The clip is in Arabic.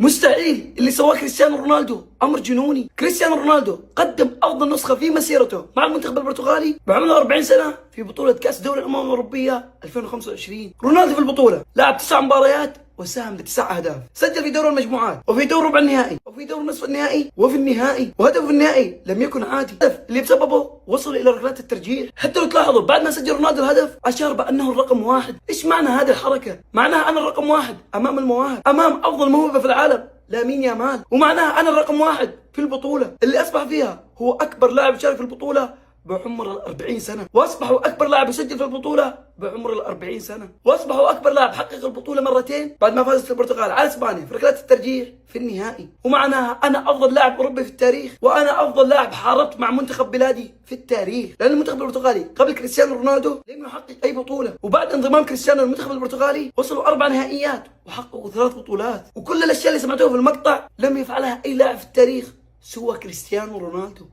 مستحيل اللي سواه كريستيانو رونالدو، امر جنوني. كريستيانو رونالدو قدم افضل نسخه في مسيرته مع المنتخب البرتغالي بعمره 40 سنه في بطوله كاس دوري الامم الاوروبيه 2025. رونالدو في البطوله لعب 9 مباريات وساهم ب9 اهداف، سجل في دور المجموعات وفي دور ربع النهائي وفي دور نصف النهائي وفي النهائي، وهدفه في النهائي لم يكن عادي، الهدف اللي بسببه وصل الى ركلات الترجيح. حتى لو تلاحظوا بعد ما سجل رونالدو الهدف اشار بانه الرقم 1. ايش معنى هذه الحركه؟ معناها انا الرقم 1 امام المواهب، امام افضل موهبه في العالم لامين يامال، ومعناها انا الرقم 1 في البطوله اللي اصبح فيها هو اكبر لاعب شارك في البطوله بعمر 40 سنة، واصبحوا اكبر لاعب يسجل في البطولة بعمر 40 سنة، واصبحوا اكبر لاعب حقق البطولة مرتين بعد ما فازت البرتغال على اسبانيا في ركلات الترجيح في النهائي. ومعناها انا افضل لاعب اوروبي في التاريخ، وانا افضل لاعب حاربت مع منتخب بلادي في التاريخ، لان المنتخب البرتغالي قبل كريستيانو رونالدو لم يحقق اي بطولة، وبعد انضمام كريستيانو للمنتخب البرتغالي وصلوا 4 نهائيات وحققوا 3 بطولات، وكل الاشياء اللي سمعتوها في المقطع لم يفعلها اي لاعب في التاريخ سوى كريستيانو رونالدو.